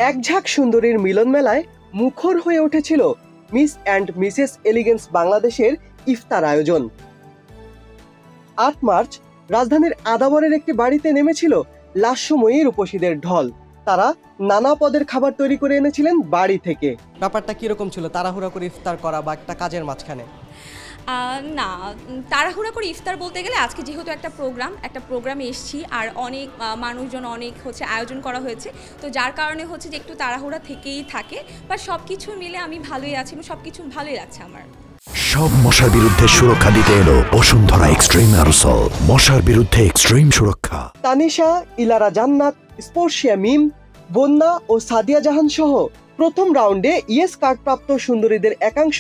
এক ঝাঁক সুন্দরীর মিলন মেলায় মুখর হয়ে উঠেছিল মিস অ্যান্ড মিসেস এলিগেন্স বাংলাদেশের ইফতার আয়োজন। ৮ মার্চ রাজধানীর আদাবরের একটি বাড়িতে নেমেছিল লাস্যময়ী রূপসীদের ঢল। তারা নানা পদের খাবার তৈরি করে এনেছিলেন বাড়ি থেকে। ব্যাপারটা কিরকম ছিল, তাড়াহুড়া করে ইফতার করা বা একটা কাজের মাঝখানে? না, তাড়াহুড়া করে ইফতার বলতে গেলে আজকে যেহেতু একটা প্রোগ্রামে এসেছি আর অনেক মানুষজন অনেক আয়োজন করা হয়েছে, তো যার কারণে যে একটু তাড়াহুড়া থেকেই থাকে। বা সব কিছু মিলে আমি ভালোই আছি এবং সব কিছু ভালোই লাগছে আমার। সব মশার বিরুদ্ধে সুরক্ষা দিতে এলো বসুন্ধরা এক্সট্রিম অ্যারোসল, মশার বিরুদ্ধে এক্সট্রিম সুরক্ষা। তানিশা, ইলারা জান্নাত, স্পর্শিয়া মিম, বন্যা ও সাদিয়া জাহান সহ প্রথম রাউন্ডে ইয়েস কার্ড প্রাপ্ত সুন্দরীদের একাংশ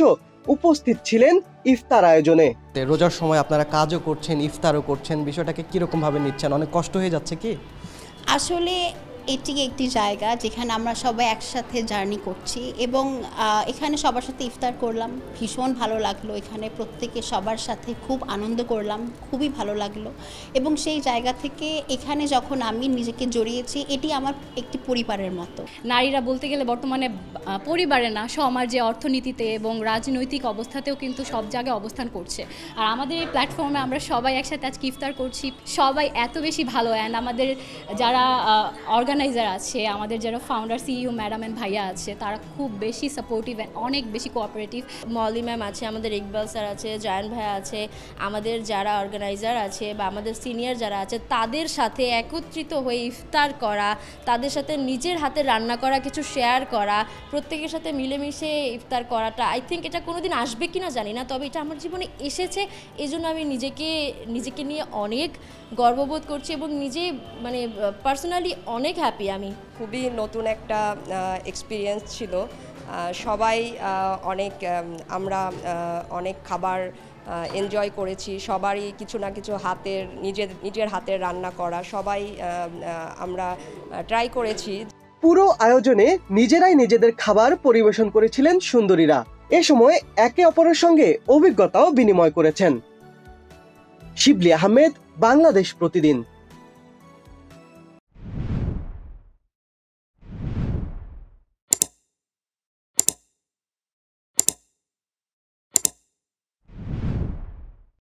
উপস্থিত ছিলেন ইফতার আয়োজনে। রোজার সময় আপনারা কাজও করছেন, ইফতারও করছেন, বিষয়টাকে কিরকম ভাবে নিচ্ছেন? অনেক কষ্ট হয়ে যাচ্ছে কি? আসলে এটি একটি জায়গা যেখানে আমরা সবাই একসাথে জার্নি করছি এবং এখানে সবার সাথে ইফতার করলাম, ভীষণ ভালো লাগলো। এখানে প্রত্যেকে সবার সাথে খুব আনন্দ করলাম, খুবই ভালো লাগলো। এবং সেই জায়গা থেকে এখানে যখন আমি নিজেকে জড়িয়েছি, এটি আমার একটি পরিবারের মতো। নারীরা বলতে গেলে বর্তমানে পরিবারে না, সমাজে, অর্থনীতিতে এবং রাজনৈতিক অবস্থাতেও কিন্তু সব জায়গায় অবস্থান করছে। আর আমাদের এই প্ল্যাটফর্মে আমরা সবাই একসাথে আজকে ইফতার করছি, সবাই এত বেশি ভালো। অ্যান্ড আমাদের যারা অর্গানাইজার আছে, আমাদের যারা ফাউন্ডার, সিইও ম্যাডাম অ্যান্ড ভাইয়া আছে, তারা খুব বেশি সাপোর্টিভ অ্যান্ড অনেক বেশি কোঅপারেটিভ। মলি ম্যাম আছে, আমাদের ইকবাল স্যার আছে, জায়ান ভাইয়া আছে, আমাদের যারা অর্গানাইজার আছে বা আমাদের সিনিয়র যারা আছে, তাদের সাথে একত্রিত হয়ে ইফতার করা, তাদের সাথে নিজের হাতে রান্না করা কিছু শেয়ার করা, প্রত্যেকের সাথে মিলেমিশে ইফতার করাটা, আই থিঙ্ক এটা কোনোদিন আসবে কিনা জানি না, তবে এটা আমার জীবনে এসেছে। এই জন্য আমি নিজেকে নিয়ে অনেক গর্ববোধ করছি এবং নিজে পার্সোনালি অনেক হ্যাপি। আমি খুবই নতুন একটা এক্সপিরিয়েন্স ছিল। সবাই আমরা অনেক খাবার এনজয় করেছি। সবারই কিছু না কিছু নিজের হাতের রান্না করা সবাই আমরা ট্রাই করেছি। পুরো আয়োজনে নিজেরাই নিজেদের খাবার পরিবেশন করেছিলেন সুন্দরীরা। এ সময় একে অপরের সঙ্গে অভিজ্ঞতাও বিনিময় করেছেন। শিবলি আহমেদ, বাংলাদেশ প্রতিদিন।